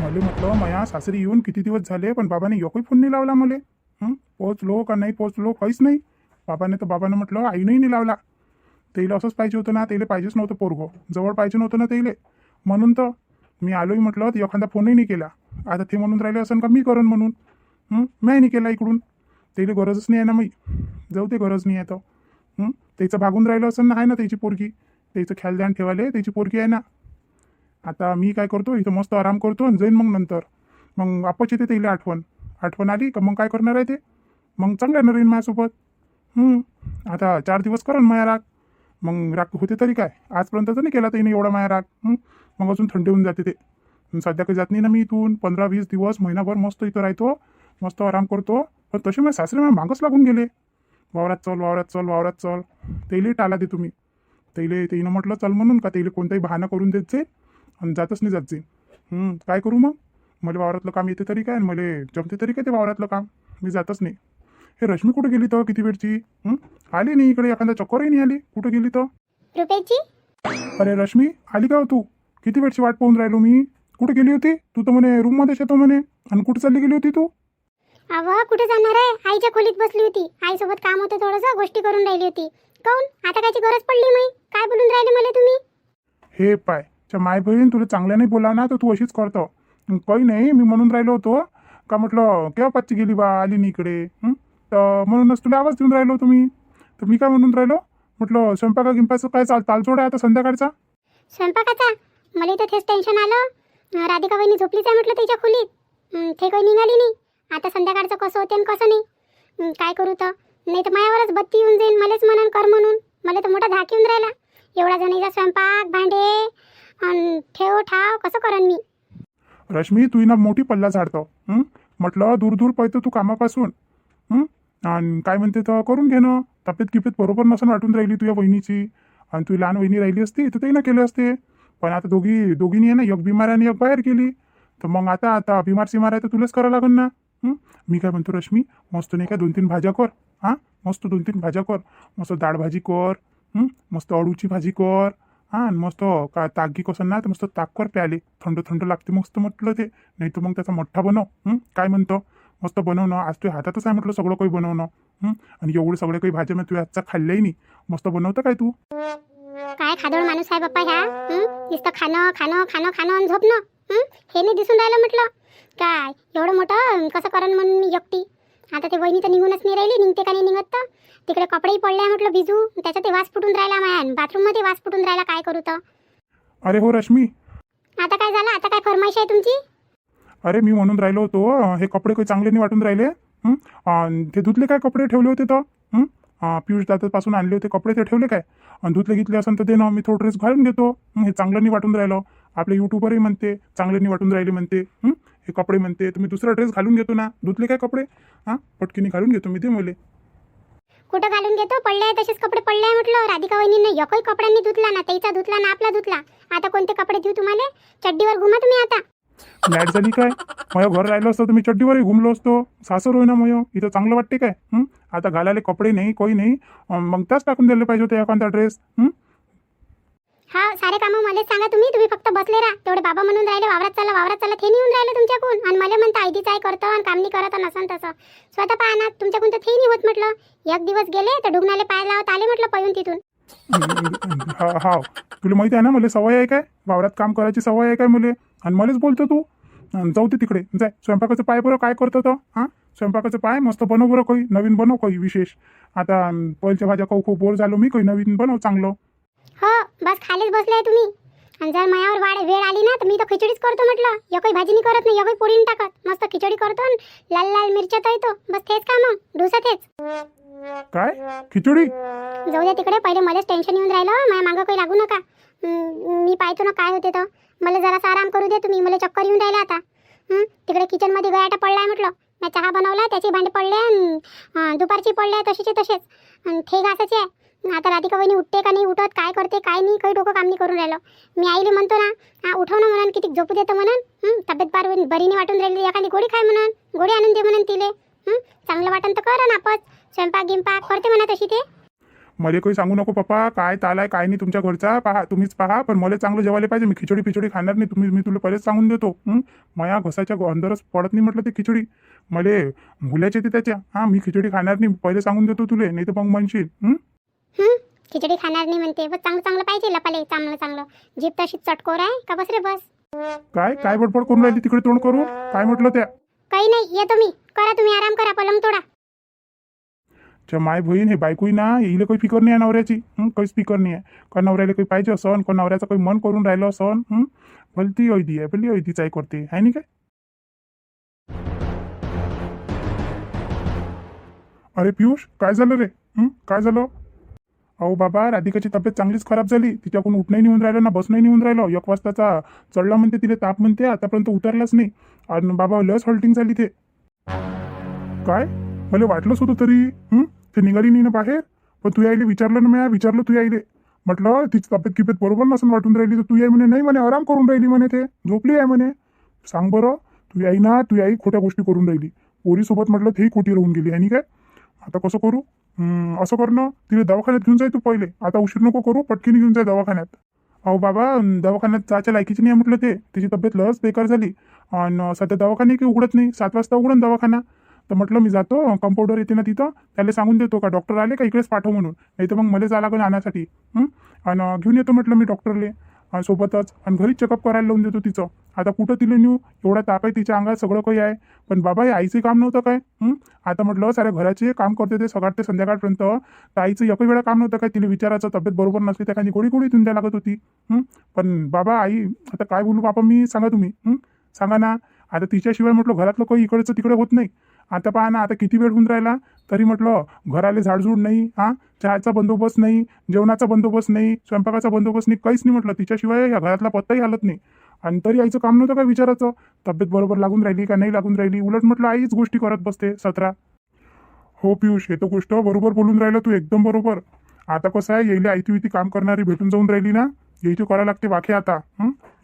मला म्हटलं माया सासरी येऊन किती दिवस झाले, पण बाबाने एकही फोन नाही लावला मले. पोहोचलो का नाही पोहोचलो काहीच नाही. बाबानं म्हटलं आईनंही नाही लावला. तेले असंच पाहिजे होतं ना, तेले पाहिजेच नव्हतं पोरगं, जवळ पाहिजे नव्हतं ना तेले. म्हणून तर मी आलोही म्हटलं तर एखादा फोनही नाही केला. आता ते म्हणून राहिले असं का मी करण म्हणून. मी नाही केला इकडून. तेले गरजच नाही आहे ना, मी जाऊ ते गरज नाही आहे तर. त्याचं भागून राहिलं असं ना, आहे ना त्याची पोरगी, त्याचं ख्याल ध्यान ठेवायला त्याची पोरगी आहे ना. आता मी काय करतो इथं मस्त आराम करतो आणि जाईन मग नंतर. मग आपच येते त्याला आठवण आली का मग काय करणार आहे ते. मग चांगलं राहीन माझ्यासोबत. आता 4 दिवस करण माया राग. मग राग होते तरी काय, आजपर्यंत तर नाही केला त्याने एवढा माया राग. मग अजून थंडी होऊन जाते ते. सध्या काही जात नाही ना मी इथून. 15-20 दिवस महिनाभर मस्त इथं राहतो, मस्त आराम करतो. पण तसे माझे सासरे माझ्या मागच लागून गेले. वावरात चल. तेही टाला दे तुम्ही. तेईनं म्हटलं चल म्हणून का तेले कोणताही बहाणा करून देत जाईल आणि जातच नाही जात जाईल. काय करू मग. मला वावरातलं काम येते तरी काय आणि मला जमते तरी काय ते वावरातलं काम. मी जातच नाही. हे रश्मी कुठे गेली तर किती वेळची. आली नाही इकडे, एखादा चक्करही नाही आली. कुठं गेली तर. रुपेशजी, अरे रश्मी आली का हो तू. किती वेळची वाट पाहून राहिलो मी. कुठे गेली होती तू तर म्हणे रूममध्येच येतो म्हणे. आणि कुठे चालली गेली होती तू. अव कुठे जाणार आहे, आईच्या खोलीत बसली होती. आईसोबत काम होतं, थोडंसं गोष्टी करून राहिली होती. काऊन आता कायची गरज पडली मी. काय बोलून राहिले मला तुम्ही. हे पाय माय बहीण तुला चांगल्या नाही बोला ना तर तू अशीच करतो. काही नाही, मी म्हणून राहिलो होतो का म्हटलं केव्हा पाचची गेली बा आली नाही इकडे. तर म्हणूनच तुला आवाज देऊन राहिलो तुम्ही. तर मी काय म्हणून राहिलो म्हटलं स्वयंपाका गिंपाचं काय तालचोड आहे आता संध्याकाळचा. स्वयंपाकाचा मला इथं तेच टेन्शन आलं. राधिका वहिनी झोपलीच आहे म्हटलं तिच्या खोलीत. ते काही निघाली नाही. आता संध्याकाळचं कसं होते आणि कसं नाही. काय करू तर. नाही तर मायावरच बत्ती येऊन जाईल. मलाच म्हणून कर म्हणून. मला तर मोठा धाक येऊन राहिला. एवढा जणीचा स्वयंपाक भांडे आणि ठेव ठाव कसं करण मी. रश्मी तू ना मोठी पल्ला झाडतो. म्हटलं दूर पळतो तू कामापासून. आणि काय म्हणते तर करून घे ना. तब्येत किब्येत बरोबर नसून वाटून राहिली तुझ्या बहिणीची. आणि तुझी लहान वहिनी राहिली असती तर ते ना केले असते. पण आता दोघींनी आहे ना, एक बिमार आणि एक बाहेर गेली. तर मग आता बिमार सिमार आहे तर तुलाच करावं लागेल ना. मी काय म्हणतो रश्मी, मस्त नाही का 2-3 भाज्या कर. मस्त 2-3 भाज्या कर. मस्त डाळ भाजी कर. मस्त अळूची भाजी कर. आणि मस्त का ताक कसं ना तर मस्त ताक कर प्याले. थंड लागते मस्त म्हटलं ते. नाही तर मग त्याचा मोठा बनव. काय म्हणतो मस्त बनवणं. आज तुझ्या हातातच आहे म्हटलं सगळं काही बनवणं. आणि एवढे सगळे काही भाज्या मी तुझ्या हातचा खाल्ल्याही नाही. मस्त बनवतं काय तू. काय खादोड माणूस आहे बाप्पा ह्या. नुसतं खाणं आणि झोपणं. हे नाही दिसून राहिलं म्हटलं. काय एवढं मोठं कसं करण म्हणून मी एकटी. आता ते वहिनी तर निघूनच नाही राहिली. निघते का नाही निघत तर. तिकडे कपडेही पडले म्हटलं भिजू. त्याच्यात ते वास फुटून राहिला माया. बाथरूम मध्ये वास फुटून राहिला. काय करू तर. अरे हो रश्मी, आता काय झालं. आता काय फरमाईश आहे तुमची. अरे मी म्हणून राहिलो होतो हे कपडे काही चांगले नाही वाटून राहिले. ते धुतले काय कपडे ठेवले होते तर. पियुष दादापासून आणले होते कपडे ते ठेवले काय. आणि धुतले घेतले असेल तर दे ना, मी थोडं ड्रेस घालून घेतो. हे चांगलं नाही वाटून राहिलं. आपले युट्यूबरही म्हणते चांगले नाही वाटून राहिले म्हणते. हे कपडे म्हणते तर मी दुसरा ड्रेस घालून घेतो ना. धुतले काय कपडे पटकीने घालून घेतो मी. ते मुले कुठं घालून घेतो. पडले तसेच कपडे पडले म्हटलं. राधिका वहिनीने एकही कपड्यांनी धुतला ना. त्याचा धुतला ना आपला धुतला. आता कोणते कपडे देऊ तुम्हाला. चड्डीवर घुमा तुम्ही आता. मॅट झाली काय. माझ्या घर राहिलं असतं तर मी चड्डीवरही घुमलो असतो. सासर होय ना मग इथं चांगलं वाटते काय. आता घालायला कपडे नाही काही नाही. मग त्याच टाकून द्यायला पाहिजे होते एखादा ड्रेस. हा सारे कामं मलाच सांगा तुम्ही फक्त बसले राहा. तेवढे बाबा म्हणून राहिले वावरात चला ते नाही येऊन राहिले तुमच्याकडून. आणि मला म्हणता आयडीच आहे करतो आणि काम नाही करत नसन तसं. स्वतः पाहा ना तुमच्याकडून तर ते नाही होत म्हटलं. एक दिवस गेले तर डुगनाले पाय लावत आले म्हटलं पळून तिथून. हा तुला माहिती आहे ना मला सवय आहे काय. वावरात काम करायची सवय आहे काय मला. आणि मलाच बोलतो तू. जाऊ दे तिकडे जाय. स्वयंपाकाचं पाय बरं काय करतो तो. स्वयंपाकाचं पाय मस्त बनव बरं. काही नवीन बनव काही विशेष. आता पहिलच्या भाज्या खाऊ खूप बोर झालो मी. काही नवीन बनव चांगलं. हो बस खालीच बसलाय तुम्ही. आणि जर मायावर वेळ आली ना तर मी तर खिचडीच करतो म्हटलं. एकही भाजी नाही करत नाही. एकही पोळी नाही टाकत. मस्त खिचडी करतो आणि लाल मिरच्या तळतो. बस तेच काम डुसा तेच. काय खिचडी. जाऊ द्या तिकडे. पहिले मलाच टेन्शन येऊन राहिलं. माझ्या मागं काही लागू नका. मी पाहतो ना काय होते तर. मला जरासा आराम करू दे तुम्ही. मला चक्कर येऊन राहिला आता. तिकडे किचन मध्ये गयाटा पडलाय म्हटलं. मी चहा बनवला त्याची भांडे पडले आणि दुपारची पडले तशीचे तसेच. आणि ते घासाचे आहे. आता राधिका वहिनी उठते का नाही उठत काय करते काय नाही काही डोकं काम नाही करून राहिलं. मी आईले म्हणतो ना उठव ना म्हणून किती झोपू देतं म्हणून. तब्येत बरी नाही वाटून राहिली. एखादी गोळी खाय म्हणून. गोळी आणून दे म्हणून तिले. चांगलं वाटन तर कर ना आपण स्वयंपाक गिंपाक करते म्हणा तशी ते. मला काही सांगू नको पप्पा, काय ताल आहे काय नाही तुमच्या घरचा, पहा तुम्हीच पहा. पण मला चांगलं जेवायला पाहिजे. मी खिचडी पिचडी खाणार नाही. मी तुला पहिलेच सांगून देतो. माया घसाच्या अंदरच पडत नाही म्हटलं ते खिचडी. मला मुलाचे ते त्याच्या. मी खिचडी खाणार नाही, पहिले सांगून देतो तुले, नाही तर मग म्हणशील. खिचडी खाणार नाही म्हणते, बस चांगलं चांगलं पाहिजे लपाले, चांगलं चांगलं. जीभ तशी चटकोर आहे का? बस रे बस. काय बडबड करून राहिली तिकडे तोंड करू? काय म्हटलं त्या? काही नाही, येतो मी. करा तुम्ही आराम करा, पलंग तोडा. माय बहीण हे बायकोई ना, हिला काही फिकर नाही आहे नवऱ्याची. काहीच फिकर नाही आहे. का नवऱ्याला काही पाहिजे असं, का नवऱ्याचं काही मन करून राहिलं असं. भलती ऐदी आहे, भली ऐदीच आहे करते आहे नाही काय. अरे पियुष, काय झालं रे? काय झालं? अहो बाबा, राधिकाची तब्येत चांगलीच खराब झाली. तिच्याकडून उठणंही निघून राहिलं ना बसणंही निघून राहिलं. 1 वाजताचा चढला म्हणते, तिला ताप म्हणते, आतापर्यंत उतरलाच नाही. आणि बाबा लस हॉल्टिंग झाली ते. काय? मला वाटलंच होतं तरी. ते निघाली नाही ना बाहेर. पण तू यायले विचारलं ना, मी विचारलं तू यायले. म्हटलं तिची तब्येत किब्येत बरोबर नसून वाटून राहिली तर तू याय म्हणे. नाही म्हणे, आराम करून राहिली म्हणे, ते झोपली आहे म्हणे. सांग बरं, तू याई ना, तू याई खोट्या गोष्टी करून राहिली. पोरीसोबत म्हटलं तेही खोटी राहून गेली आणि काय. आता कसं करू? असं कर ना, तिला दवाखान्यात घेऊन जाय तू पहिले. आता उशीर नको करू, पटकीने घेऊन जाय दवाखान्यात. अहो बाबा, दवाखान्यात जायच्या लायकीची नाही म्हटलं ते. तिची तब्येत लस बेकार झाली आणि सध्या दवाखाने काही उघडत नाही. 7 वाजता उघडन दवाखाना. तर म्हटलं मी जातो, कंपाऊंडर येते ना तिथं, त्याला सांगून देतो का डॉक्टर आले का इकडेच पाठव म्हणून, नाही तर मग मला जावं लागेल आणण्यासाठी. आणि घेऊन येतो म्हटलं मी डॉक्टरले सोबतच, आणि घरीच चेकअप करायला लावून देतो तिचं. आता कुठं तिला नेऊ? एवढा ताप आहे तिच्या अंगात, सगळं काही आहे. पण बाबा हे आईचं काम नव्हतं काय? आता म्हटलं साऱ्या घराचे काम करते ते सकाळ ते संध्याकाळपर्यंत, तर आईचं एकही वेळा काम नव्हतं काय? तिला विचारायचं तब्येत बरोबर नसली त्या काही गोळी देऊन द्या लागत होती. पण बाबा आई, आता काय बोलू बाबा मी, सांगा तुम्ही. सांगा ना. आता तिच्याशिवाय म्हटलं घरातलं काही इकडचं तिकडे होत नाही. आता पहा ना, आता किती वेळ होऊन राहिला तरी म्हटलं घराले झाडझूड नाही, चहाचा बंदोबस्त नाही, जेवणाचा बंदोबस्त नाही, स्वयंपाकाचा बंदोबस्त नाही, काहीच नाही म्हटलं. तिच्याशिवाय या घरातला पत्ताही हालत नाही. आणि तरी आईचं काम नव्हतं का विचारायचं तब्येत बरोबर लागून राहिली का नाही लागून राहिली. उलट म्हटलं आईच गोष्टी करत बसते 17. हो पियुष, हे तर गोष्ट बरोबर बोलून राहिलं तू, एकदम बरोबर. आता कसं आहे, येईले आयती काम करणारी भेटून जाऊन राहिली ना, यायची करायला लागते वाखे. आता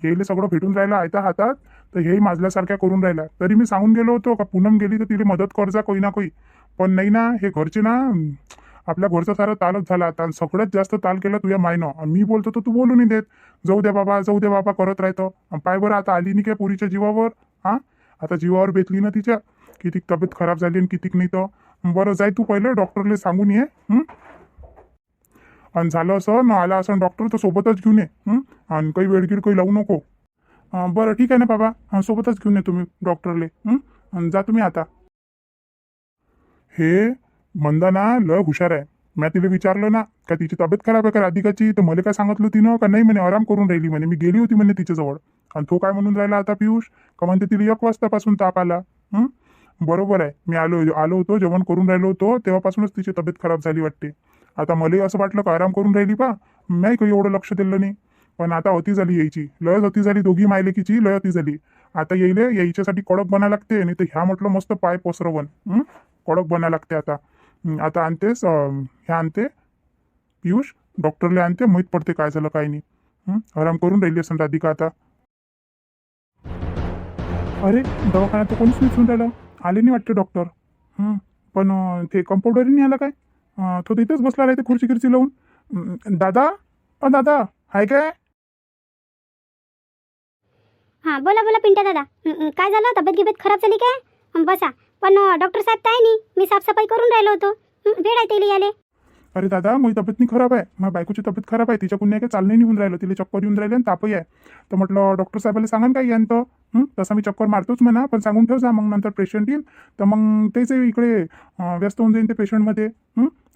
येईले सगळं भेटून राहिलं आयता हातात, तर हेही माझल्यासारख्या करून राहिला. तरी मी सांगून गेलो होतो का पूनम गेली तर तिला मदत कर जा कोई ना कोई. पण नाही ना, हे घरचे ना, आपल्या घरचा सारा तालच झाला आता. सगळ्यात जास्त ताल केला तुझ्या मायनं. आणि मी बोलतो तर तू बोलू नाही देत. जाऊ द्या बाबा करत राहतो. पाय बरं, आता आली नाही काय पुरीच्या जीवावर. आता जीवावर बेतली ना तिच्या, किती तब्येत खराब झाली आणि कितीक नाही. तर बरं, जाय तू पहिलं डॉक्टरला सांगून ये. आणि झालं असं ना, आला असं डॉक्टर तर सोबतच घेऊन ये. आणि काही वेळगीर काही लावू नको. बरं ठीक आहे ना बाबा, सोबतच घेऊन ये तुम्ही डॉक्टरले. जा तुम्ही आता. हे मंदाना लय हुशार आहे. मी तिला विचारलं ना का तिची तब्येत खराब आहे का राधिकाची, तर मला काय सांगितलं तिनं का नाही म्हणे, आराम करून राहिली म्हणे. मी गेली होती म्हणे तिच्याजवळ. आणि तो काय म्हणून राहिला आता पियुष, का म्हणते तिला 1 वाजतापासून ताप आला. बरोबर आहे, मी आलो होतो, जेवण करून राहिलो होतो, तेव्हापासूनच तिची तब्येत खराब झाली वाटते. आता मला असं वाटलं का आराम करून राहिली पा, मी काही एवढं लक्ष दिलं नाही. पण आता अति झाली यायची, लयच अति झाली. दोघी मायलेकीची लय अति झाली. आता यायच्यासाठी कडक बना लागते, नाही तर ह्या म्हटलं मस्त पाय पसरवण. कडक बना लागते आता आणतेस, ह्या आणते पियुष, डॉक्टरले आणते, माहीत पडते काय झालं काय नाही. आराम करून राहिली असं राधिका आता. अरे दवाखान्यात तर कोणीच नाही राहिलं, आले नाही वाटते डॉक्टर. पण ते कंपाऊंडरही नाही आला काय? तो तिथेच बसला राहते खुर्ची लावून. दादा हाय काय? बोला पिंट्या दादा. काय झालं, तब्येत गिबेत खराब झाली काय? बसा. पण डॉक्टर साहेब काय नाही, मी साफसफाई करून राहिलो होतो. वेळ आहे त्याला याले. अरे दादा, माझी तब्येत नाही खराब आहे, माझ्या बायकोची तब्येत खराब आहे. तिच्या कुण्या काय चालणं निघून राहिलं, तिला चक्कर येऊन राहिले आणि तापही आहे. तर म्हटलं डॉक्टर साहेबाला सांगा काय यांत. तसा मी चक्कर मारतोच म्हणा, पण सांगून ठेव जा, मग नंतर पेशंट येईल तर मग तेच इकडे व्यस्त होऊन जाईल ते पेशंटमध्ये.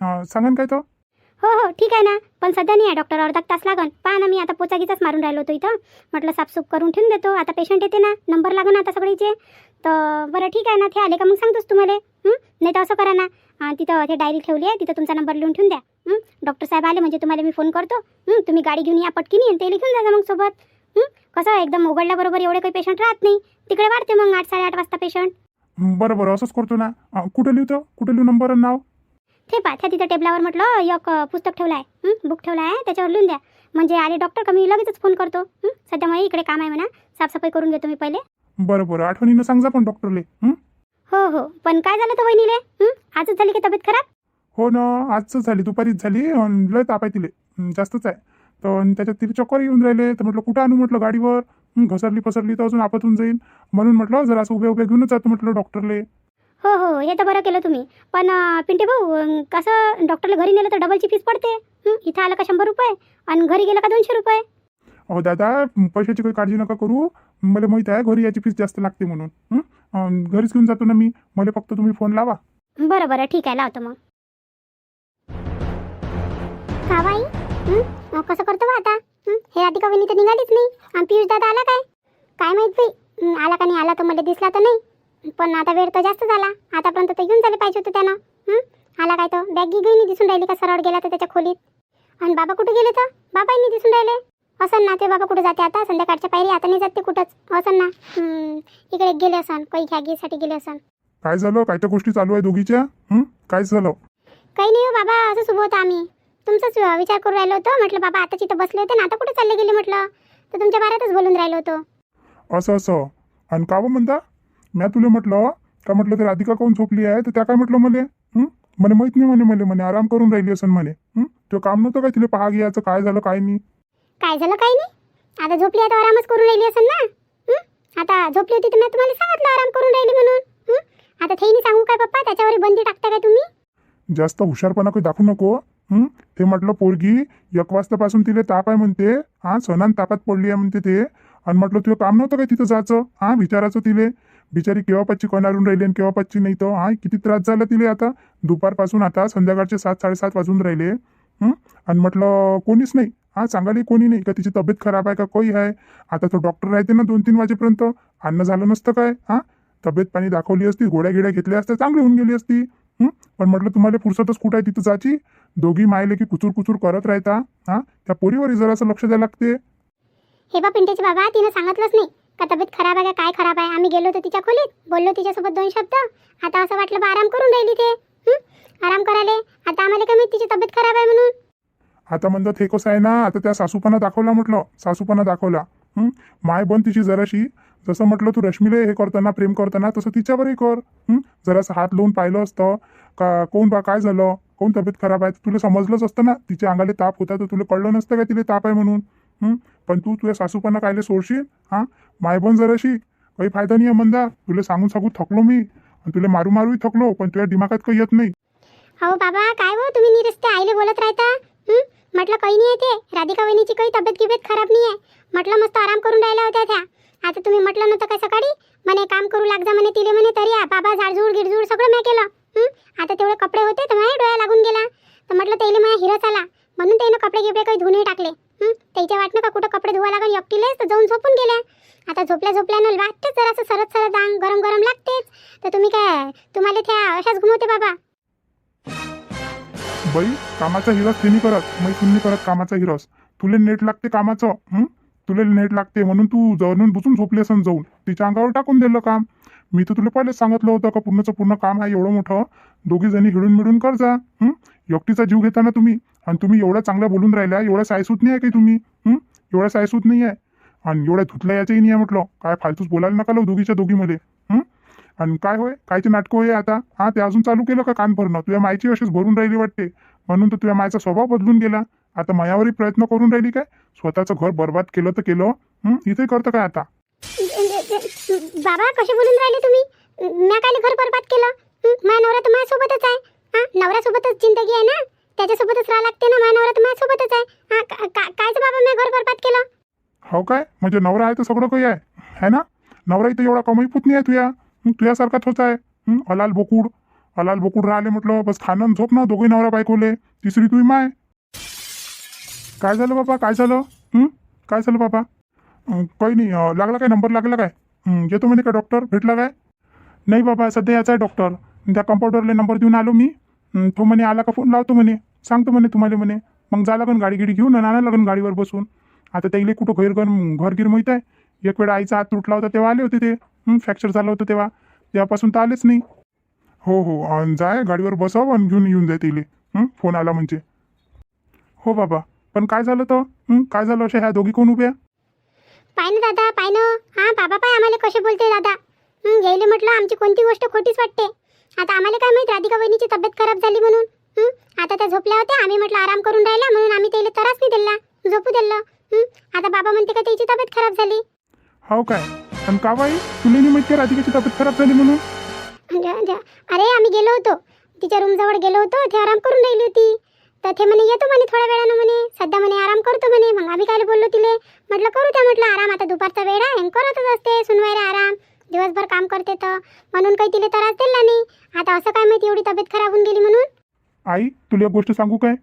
सांगा काय तो. हो ठीक आहे ना, पण सध्या नाही आहे डॉक्टर, अर्धा तास लागन. पहा ना, मी आता पोचागीचाच मारून राहिलो होतो इथं. म्हटलं साफसूफ करून ठेवून देतो, आता पेशंट येते ना, नंबर लागन आता सगळीचे. तर बरं ठीक आहे ना, ते आले का मग सांगतोस तुम्हाला. नाही तर असं करा ना, तिथं ते डायरी ठेवली आहे, तिथं तुमचा नंबर लिहून ठेवून द्या. डॉक्टर साहेब आले म्हणजे तुम्हाला मी फोन करतो. तुम्ही गाडी घेऊन या पटकीनी, ते लिखून जा मग सोबत. कसं एकदम उघडल्याबरोबर एवढे काही पेशंट राहत नाही, तिकडे वाढते मग 8-8:30 वाजता पेशंट. बरं असंच करतो ना. कुठे लिहू नंबर आणि नाव? ते पहा, त्या तिथं टेबलावर म्हटलं एक पुस्तक ठेवलं आहे, बुक ठेवला आहे, त्याच्यावर लिहून द्या. म्हणजे आले डॉक्टर का मी लगेचच फोन करतो. सध्या मला इकडे काम आहे म्हणा, साफसफाई करून घेतो मी पहिले. बरं आठवणीनं सांग जा पण डॉक्टरले. हो पण काय झालं तर वहिनीले, आजच झाली की तब्येत खराब? हो ना, आजच झाली, दुपारीच झाली. लय ताप आहे तिले, जास्तच आहे. तर त्याच्यात तिला चक्कर येऊन राहिले. तर म्हटलं कुठं आणू म्हटलं गाडीवर. घसरली पसरली तर अजून आपतून जाईल. म्हणून म्हटलं जरा असं उभे उभे घेऊनच जातो म्हटलं डॉक्टरले. हो हो, हे तर बरं केलं तुम्ही. पण पिंटे भाऊ, कसं डॉक्टरला घरी नेलं तर डबलची फीस पडते. इथं आलं का 100 रुपये आणि घरी गेलं का 200 रुपये. अहो दादा, पैशाची काही काळजी नका करू. मला माहित आहे घरी याची फीस जास्त लागते म्हणून. घरीच घेऊन जातो ना मी. मला फक्त तुम्ही फोन लावा. बरं बरं, ठीक आहे, लावतो मग. हा बाई, कसं करतो बा आता. हे राधिका वहिनी तर निघालीच नाही. आणि पियुष दादा आला काय माहित बाई. आला का नाही आला तर मला दिसला तर नाही. पण आता वेळ तर जास्त झाला. आतापर्यंत तर घेऊन झाले पाहिजे होते त्यानं. आला काय तर बॅग गी दिसून राहिली का सरळ गेला तर त्याच्या खोलीत. आणि बाबा कुठे गेले तर बाबाही नाही दिसून राहिले. असं ना ते बाबा कुठे जाते आता संध्याकाळच्या पायरी. आता नाही जाते कुठंच असं ना. इकडे गेले असन, काही घ्यागीसाठी गेले असन. काय झालं? काय त्या गोष्टी चालू आहे दोघीच्या? काय झालं? काही नाही हो बाबा, असं उभं होतं आम्ही. तुमचाच विचार करून राहिलो होतो. म्हटलं बाबा आता तिथं बसले होते ना, आता कुठे चालले गेले म्हटलं. तर तुमच्या बारातच बोलून राहिलो होतो. असं आणि का म्हणता? मी तुला म्हटलं का म्हटलं ते राधिका कोण झोपली आहे तर त्या काय म्हटलं मला माहित नाही म्हणे आराम करून राहिली असं म्हणे. तो काम नव्हतं काय तिला पहा घ्यायचं काय झालं काय नाही. काय झालं काही नाही. आता झोपली आता आरामच करून राहिली असेल ना. आता झोपली होती तर मी तुम्हाला सांगितलं आराम करून राहिली म्हणून. आता थेईनी सांगू काय पप्पा, त्याच्यावर बंदी टाकता काय तुम्ही? जास्त हुशारपणा काही दाखवू नको. ते म्हटलं पोरगी 1 वाजतापासून तिला ताप आहे म्हणते. सणान तापात पडली आहे म्हणते ते. आणि म्हटलं तुझं काम नव्हतं काय तिथं जायचं? विचारायचं तिले. बिचारी केव्हापाची कणारून राहिली आणि केव्हापाची नाही तर. किती त्रास झाला तिले आता. दुपारपासून आता संध्याकाळचे 7-7:30 वाजून राहिले. आणि म्हटलं कोणीच नाही. सांगायला कोणी नाही का तिची तब्येत खराब आहे का काही आहे. आता तो डॉक्टर राहते ना 2-3 वाजेपर्यंत. अन्न झालं नसतं काय. तब्येत पाणी दाखवली असती, गोळ्या गिळ्या घेतल्या असत्या, चांगली होऊन गेली असती. पण म्हटलं तुम्हाला फुरसतच कुठं आहे तिथं जायची. दोघी मायले की कुचूर करत राहता. त्या पोरीवरही जरासं लक्ष द्यायला लागते. हे बा पिंटेचे बाबा, तिनं सांगितलंच नाही का तब्येत खराब आहे का काय खराब आहे. आम्ही गेलो होतो तिच्या खोलीत, बोललो तिच्यासोबत 2 शब्द. आता असं वाटलं बा आराम करून राहिली ते. आराम करायला. आता आम्हाला काय माहित तिची तब्येत खराब आहे म्हणून. आता म्हणतात हे कसं आहे ना, आता त्या सासूपणा दाखवला म्हटलं. सासूपणा दाखवला. माय बन तिची जराशी. जसं म्हटलं तू रश्मीले हे करताना प्रेम करताना तसं तिच्यावरही कर. जरासं हात लावून पाहिलं असतं का कोण बा काय झालं, कोण तब्येत खराब आहे, तुला समजलंच असतं ना. तिच्या अंगाले ताप होता तर तुला कळलं नसतं का तिला ताप आहे म्हणून. पण तू तुझ्या सासूपणा कायले सोडशील. माय बन जराशी. काही फायदा नाही आहे म्हणता. तुला सांगून थकलो मी. आणि तुला मारूही थकलो, पण तुझ्या दिमागात काही येत नाही. हो बाबा, काय हो तुम्ही निरस्ते आईले बोलत राहता. म्हटलं काही नाही आहे ते. राधिका वहिनीची काही तब्येत खराब नाही आहे. म्हटलं मस्त आराम करून राहिल्या होत्या त्या. आता तुम्ही म्हटलं नव्हतं काय सकाळी म्हणे काम करू लाग जा म्हणे तिले म्हणे. तरी बाबा झाडझूड गिडझूड सगळं मी केलं. आता तेवढे कपडे होते तर माझ्या डोळ्या लागून गेला. तर म्हटलं त्याला माझ्या हिरच आला म्हणून त्यानं कपडे गिपडे काही धुणे टाकले. त्याच्या वाटणं का कुठं कपडे धुवा लागून एकटीलेच तर जाऊन झोपून गेल्या. आता झोपल्यानं वाटतेच जरासं सरत अंग गरम लागतेच. तर तुम्ही काय तुम्हाला त्या अशाच घुमवते बाबा. बाई, कामाचा हिरस ते नाही करत, मैसून करत कामाचा हिरस. तुला नेट लागते कामाचं. तुला नेट लागते म्हणून तू जाऊन बुसून झोपली असन जाऊन. तिच्या अंगावर टाकून दिलं काम. मी तर तुला पहिलेच सांगितलं होतं का पूर्ण काम आहे एवढं मोठं. दोघी जणी हिडून मिळून कर जा. एकटीचा जीव घेताना तुम्ही. आणि तुम्ही एवढ्या चांगल्या बोलून राहिल्या. एवढ्या सायसूत नाही आहे काही तुम्ही. एवढ्या सायसूत नाही आहे. आणि एवढ्या धुतल्या याच्याही नाही आहे म्हटलं. काय फालतूच बोलायला नका लो दोघीच्या दोघीमध्ये. आणि काय होय, कायचे नाटकं होय आता. ते अजून चालू केलं का कान भरणं. तुझ्या मायची अशीच भरून राहिली वाटते. म्हणून तर तुझ्या मायचा स्वभाव बदलून गेला. आता मायावरही प्रयत्न करून राहिली काय. स्वतःचं घर बरबाद केलं तर केलं. इथे करतं काय आता. बाबा कसे बोलून राहिले तुम्ही. मी काय घर बरबाद केलं. माझा नवरा तर माझ्यासोबतच आहे. नवऱ्यासोबतच जिंदगी आहे ना. त्याच्यासोबतच राहा लागते ना. माझा नवरा तर माझ्यासोबतच आहे. कायचं बाबा मी घर बरबाद केलं. हो काय, म्हणजे नवरा आहे तर सगळं काही आहे ना. नवरा इथं एवढा कमाई पुतणी आहे तुझ्यासारखाच होत आहे. अलाल बोकुड राहिले म्हटलं. बस खाणं झोप ना दोघे नवरा बायकोले. तिसरी तुही माय. काय झालं बाबा, काय झालं. काय झालं बाबा. काही नाही. लागला काय नंबर लागला काय. येतो म्हणे का डॉक्टर भेटला काय. नाही बाबा, सध्या याचा आहे डॉक्टर. त्या कंपाऊंडरला नंबर देऊन आलो मी. तो म्हणे आला का फोन लावतो म्हणे. सांगतो म्हणे तुम्हाला म्हणे. मग जा लागन गाडी घेऊन आणा लागन गाडीवर बसून. आता त्याला कुठं घरगीर माहीत आहे. एक वेळा आईचा हात तुटला होता तेव्हा आले होते ते. फ्रॅक्चर झालं होतं तेव्हापासून तर आलेच नाही. हो जाय गाडीवर बसाव आणि घेऊन येऊन जाय तिले. फोन आला म्हणजे. हो बाबा, पण काय झालं तर. काय झालं अशा ह्या दोघी कोण उभ्या. पाय ना दादा, पाय ना. बाबा पाय आम्हाला कसे बोलते दादा. यायले म्हटलं आमची कोणती गोष्ट खोटीच वाटते. आता आम्हाला काय माहित राधिका वहिनीची तब्येत खराब झाली म्हणून. झोपल्या होत्या. आम्ही म्हटलं आराम करून राहिला म्हणून आम्ही त्याला त्रास नाही दिला, झोपू दिलं. आता बाबा म्हणते का त्याची तब्येत खराब झाली. हो काय? आणि का बाई तुला नाही माहिती का राधिकाची तब्येत खराब झाली म्हणून? अरे आम्ही गेलो होतो, तिच्या रूम जवळ गेलो होतो, ते आराम करून राहिली होती. तर ते म्हणे येतो म्हणे थोड्या वेळानं म्हणे, सध्या म्हणे आराम करतो म्हणे. मग आम्ही काय बोललो तिले, म्हटलं करू द्या म्हटलं आराम, आता दुपारचा वेळ आहे, करतच असते सुनवायला आराम, दिवसभर काम करते तर, म्हणून काही तिला त्रास दिला नाही. आता असं काय माहिती एवढी तब्येत खराब होऊन गेली म्हणून. आई तुला एक गोष्ट सांगू काय?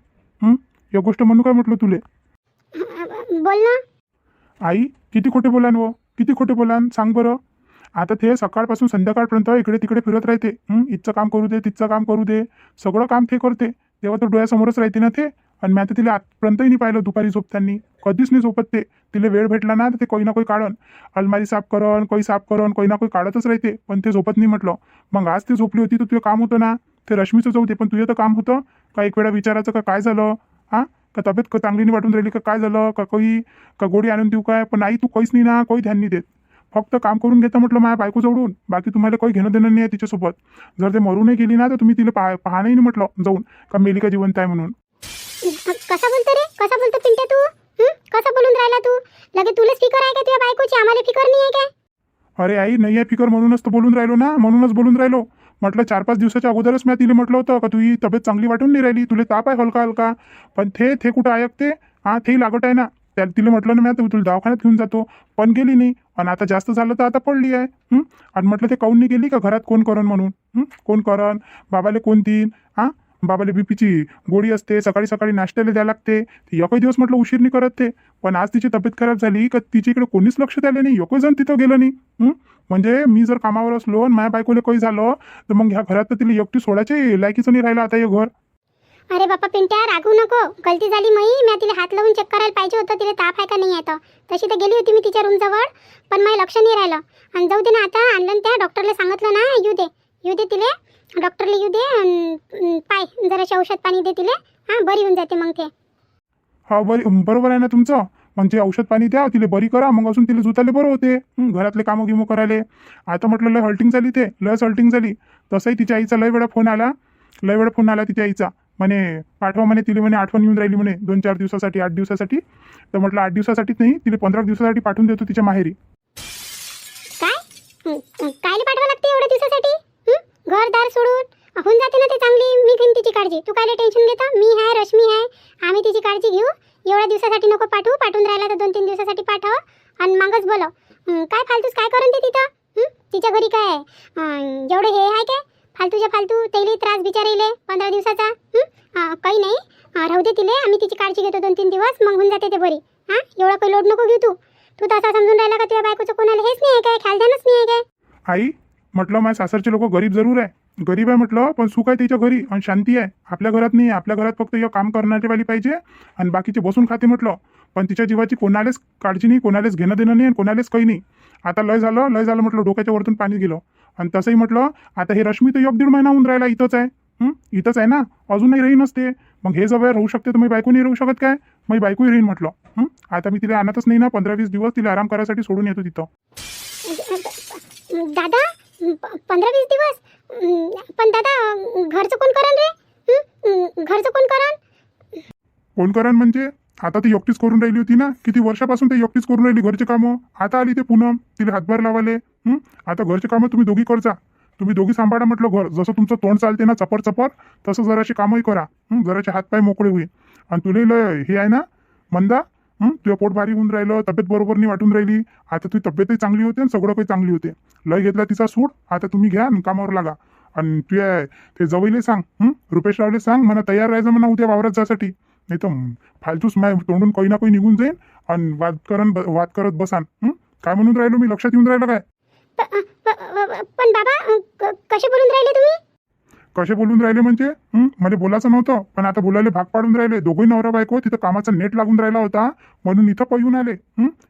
एक गोष्ट म्हणू काय म्हटलं तुले? बोल ना. आई किती खोटे बोलान व किती खोटे बोलान सांग बरं. आता ते सकाळपासून संध्याकाळपर्यंत इकडे तिकडे फिरत राहते. इथचं काम करू दे, तिथचं काम करू दे, सगळं काम ते करते. तेव्हा तर डोळ्यासमोरच राहते ना ते. आणि मी आता तिला आजपर्यंतही नाही पाहिलं दुपारी झोपताना, कधीच नाही झोपत ते. तिला वेळ भेटला ना तर ते काही ना काही काढन, अलमारी साफ करण, काही साफ करण, काही ना काही काढतच राहते, पण ते झोपत नाही म्हटलं. मग आज ती झोपली होती तर तुझं काम होतं ना, ते रश्मीचं जाऊ दे, पण तुझं तर काम होतं का एक वेळा विचारायचं का काय झालं, का तब्येत चांगली नाही वाटून राहिली का काय झालं, का काही का गोळी आणून देऊ काय? पण आई तू काहीच नाही ना, काही ध्यान नाही देत, फक्त काम करून घेतं म्हटलं माझ्या बायको जवळून. बाकी तुम्हाला काही घेणं देणं नाही आहे तिच्यासोबत. जर ते मरू नाही गेली ना तर तुम्ही तिला पाहणंही नाही म्हटलं जाऊन का मेली का जिवंत आहे म्हणून. कसा बोलतो रे, कसा बोलतो पिंट्या तू? कसा बोलून राहिला तू? लगे तुलाच फिकर आहे का तुझ्या बायकोची, आम्हाला फिकर नाही आहे काय? अरे आई नाही आहे फिकर, म्हणूनच तर बोलून राहिलो ना, म्हणूनच बोलून राहिलो. म्हटलं 4-5 दिवसाच्या अगोदरच मी तिला म्हटलं होतं का तुझी तब्येत चांगली वाटून नाही राहिली, तुला ताप आहे हलका हलका, पण ते कुठं ऐकते. ते लागत आहे ना, त्या तिला म्हटलं ना मी आता तुला दवाखान्यात घेऊन जातो, पण गेली नाही. आणि आता जास्त झालं तर आता पडली आहे. आणि म्हटलं ते काऊन नाही गेली का घरात कोण करण म्हणून. कोण करण, बाबाले कोण देईन? बाबाले बीपीची गोळी असते, सकाळी सकाळी नाश्त्याला द्यायला लागते. एकही दिवस म्हटलं उशीर नाही करत ते. पण आज तिची तब्येत खराब झाली का तिच्या इकडे कोणीच लक्ष द्यायला नाही, एकही जण तिथं गेलं नाही. म्हणजे मी जर कामावर असलो आणि माझ्या बायकोला काही झालं तर मग ह्या घरात तर तिला एकटी सोडायची लायकीचं नाही राहिलं आता हे घर. अरे बापा पिंट्या रागू नको, गलती झाली मी तिला हात लावून चेक करायला पाहिजे होतं, तिला ताप आहे का नाही आहे तर. तशी तर गेली होती मी तिच्या रूम जवळ, पण माझं लक्ष नाही राहिलं. आणि जाऊ दे ना, आता आणलं त्या डॉक्टरला सांगितलं ना, येऊ दे तिले, डॉक्टरला येऊ दे, पाय जराशी औषध पाणी दे तिले, बरी होऊन जाते मग ते. हा बरोबर आहे ना तुमचं. म्हणजे औषध पाणी द्या तिला, बरी करा, मग अजून तिला जुताले बरं होते घरातले कामं गिमो करायला. आता म्हटलं लय हल्टिंग झाली, ते लयच हल्टिंग झाली. तसंही तिच्या आईचा लय वेळा फोन आला तिच्या आईचा, म्हणे पाठवा म्हणे तिला, म्हणे आठवण येऊन राहिली म्हणे 2-4 दिवसासाठी, 8 दिवसासाठी. तर म्हटलं 8 दिवसासाठीच नाही, तिला 15 दिवसासाठी पाठवून देतो तिच्या माहेरी. काय पाठवा लागते एवढ्या दिवसासाठी? घरदार सोडून होऊन जाते ना ते चांगली. मी घेईन तिची काळजी, तू काय टेन्शन घेता? मी आहे, रश्मी आहे, आम्ही तिची काळजी घेऊ. एवढ्या दिवसासाठी नको पाठवू, पाठवून राहिला तर 2-3 दिवसासाठी पाठव आणि मागच बोलव. काय फालतूच काय करून ते तिथं? तिच्या घरी काय एवढे हे आहे काय फालतू तेली त्रास बिचारीले 15 दिवसाचा? काही नाही, राहू दे तिले, आम्ही तिची काळजी घेतो 2-3 दिवस, मग होऊन जाते ते बरी. एवढा काही लोड नको घेऊ तू तर असा समजून राहिला का तुझ्या बायकोचं कोणाला हेच नाही आहे काय, ख्यालध्यानच नाही आहे काय? आई म्हटलं माझ्या सासरचे लोक गरीब जरूर आहे, गरीब आहे म्हटलं, पण सुख आहे त्याच्या घरी आणि शांती आहे. आपल्या घरात नाही, आपल्या घरात फक्त एक काम करणारी वाली पाहिजे आणि बाकीचे बसून खाते म्हटलं. पण तिच्या जीवाची कोणालाच काळजी नाही, कोणालाच घेणं देणं नाही आणि कोणालाच काही नाही. आता लय झालं म्हटलं, डोक्याच्या वरतून पाणी गेलं. आणि तसंही म्हटलं आता हे रश्मी तर 1-1.5 महिना होऊन राहिला इथंच आहे. इथंच आहे ना, अजूनही राही नसते. मग हे जवळ राहू शकते तर मी बायको नाही राहू शकत काय? मी बायकोही राहीन म्हटलं. आता मी तिला आणतच नाही ना, 15-20 दिवस तिला आराम करायसाठी सोडून येतो तिथं. दादा 15-20 दिवस? पण दादा घरचं कोण करण रे? घरचं कोण करण? कोण करण म्हणजे आता ती एकटीच करून राहिली होती ना, किती वर्षापासून ते एकटीच करून राहिली घरचे कामं. आता आली ते पूनम तिला हातभार लावाले. आता घरचे कामं तुम्ही दोघी करजा, तुम्ही दोघी सांभाळा म्हटलं घर. जसं तुमचं तोंड चालते ना चपर चपर, तसं जराशी कामही करा, जराचे हातपाय मोकळे होईल. आणि तुला हे आहे ना मंदा, तुझं पोट भारी होऊन राहिलं, तब्येत बरोबर नाही वाटून राहिली. आता तुझी तब्येतही चांगली होते आणि सगळं काही चांगली होते. लय घेतला तिचा सूड, आता तुम्ही घ्या आणि कामावर लागा. आणि तुझ्या ते जवळले सांग, रुपेश रावले सांग म्हणा तयार राहायचं म्हणा उद्या वावरात जासाठी. नाही तर फालतूच तोंडून काही ना काही निघून जाईल आणि वाद करत बसान. काय म्हणून राहिलो मी, लक्षात येऊन राहिलं काय? पण बाबा कसे बोलून राहिले तुम्ही? कसे बोलून राहिले म्हणजे मला बोलायचं नव्हतं, पण आता बोलायला भाग पाडून राहिले. दोघंही नवरा बायको तिथं कामाचा नेट लागून राहिला होता म्हणून इथं पळून आले.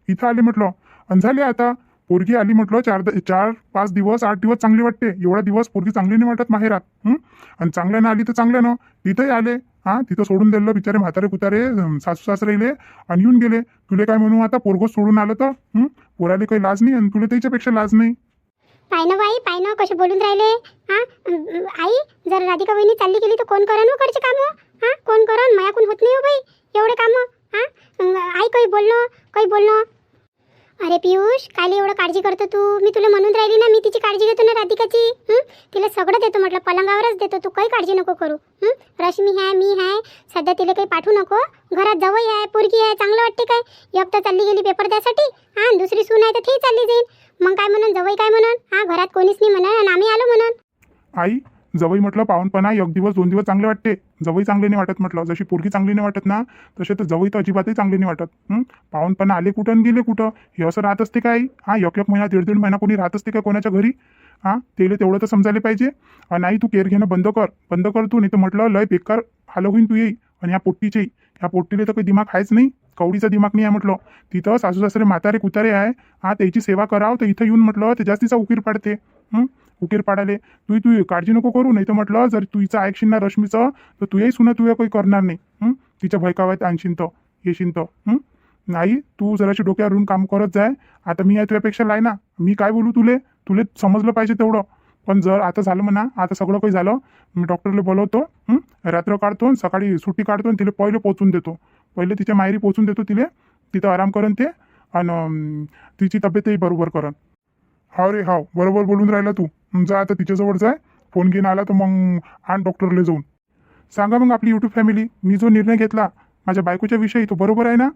इथं आले म्हटलं आणि झाले. आता पोरगी आली म्हटलं 4-5 दिवस 8 दिवस चांगली वाटते. एवढा दिवस पोरगी चांगली नाही वाटत माहेरात. आणि चांगल्यानं आली तर चांगल्यानं तिथंही आले. तिथं सोडून दिलं बिचारे म्हातारे कुतारे सासू सासरेले आणि येऊन गेले. तुले काय म्हणू आता, पोरगं सोडून आलं तर पोराले काही लाज नाही आणि तुला त्याच्यापेक्षा लाज नाही. पाय ना कसे बोलून राहिले. आई जर राधिका वहिनी चालली गेली तर कोण करा कडचे काम? हां कोण करन मायाकून होत नाही हो बाई एवढे कामं. हां आई काही बोलणं. अरे पियुष कायले एवढं काळजी करतो तू. मी तुला म्हणून राहिली ना मी तिची काळजी घेतो ना राधिकाची. तिला सगळं देतो म्हटलं पलंगावरच देतो. तू काही काळजी नको करू. रश्मी आहे मी आहे सध्या तिला काही पाठवू नको. घरात जवळ आहे पोरगी आहे चांगलं वाटते काय. एक तर चालली गेली पेपर द्यासाठी. हां दुसरी सून आहे तर ती चालली जाईल. मग काय म्हणून जवळ काय म्हणून. हां घरात कोणीच नाही म्हणून आणि आम्ही आलो म्हणून. आई जवळ म्हटलं पाहुणपणा एक दिवस 2 दिवस चांगले वाटते. जवळ चांगले नाही वाटत म्हटलं. जशी पोरगी चांगली नाही वाटत ना तसे तर जवळ तर अजिबातही चांगली नाही वाटत. पाहुणपणा आले कुठं आणि गेले कुठं हे असं राहत असते काय. हां एक महिना 1.5 महिना कोणी राहत असते का कोणाच्या घरी. हां तेले तेवढं तर समजायला पाहिजे. नाही तू केअर घेणं बंद कर तू. नाही तर म्हटलं लय बेकार हाल होईन तू येई. आणि ह्या पोट्टीचेही ह्या पोट्टीला तर काही दिमाग आहेच नाही. कवडीचा दिमाग नाही आहे म्हटलं. तिथं सासू सासरे म्हातारे कुतारे आहे. त्याची सेवा करावं तर इथं येऊन म्हटलं ते जास्तीचा उकीर पाडते. उकीर पाडाले तू काळजी नको करू. नाही तर म्हटलं जर तू हिचं ऐकशील ना रश्मीचं तर तू सुना तू काही करणार नाही. तिच्या भयकावात आणशील तर येशील तर. नाही तू जराशी डोक्यावर येऊन काम करत जाय. आता मी आहे तुझ्यापेक्षा लाय ना. मी काय बोलू तुले समजलं पाहिजे तेवढं. पण जर आता झालं म्हणा आता सगळं काही झालं मी डॉक्टरला बोलवतो. रात्र काढतो सकाळी सुट्टी काढतो आणि तिला पहिले पोचून देतो. पहिले तिच्या माहेरी पोचून देतो तिला. तिथं आराम करण ते आणि तिची तब्येतही बरोबर करण. हाव रे हाव बरोबर बोलून राहिला तू. जा आता तिच्याजवळ जाय. फोन घेऊन आला तर मग आण डॉक्टरला जाऊन. सांगा मग आपली यूट्यूब फॅमिली मी जो निर्णय घेतला माझ्या बायकोच्या विषयी तो बरोबर आहे ना.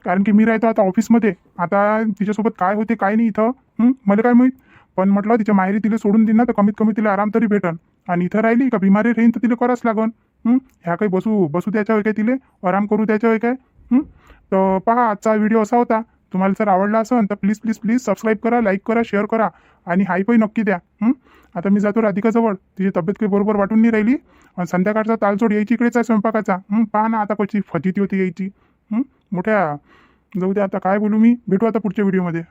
कारण की मी राहतो आता ऑफिसमध्ये. आता तिच्यासोबत काय होते काय नाही इथं मला काय माहीत. पण म्हटलं तिच्या माहेरी तिला सोडून देईन ना तर कमीत कमी तिला आराम तरी भेटन. आणि इथं राहिली का बिमारी राहीन तर तिला करावंच लागन. ह्या काही बसू त्याच्यावर काय तिले आराम करू त्याच्यावर काय. तर पहा आजचा व्हिडिओ असा होता. तुम्हाला जर आवडला असेल तर प्लीज सबस्क्राईब करा लाईक करा शेअर करा आणि हाय पण नक्की द्या. आता मी जातो राधिकाजवळ. तिची तब्येत काही बरोबर वाटून नाही राहिली. आणि संध्याकाळचा तालचोड यायची इकडेच आहे स्वयंपाकाचा. पहा ना आता कशी फजिती होती यायची. मोठ्या जाऊ द्या आता काय बोलू मी. भेटू आता पुढच्या व्हिडिओमध्ये.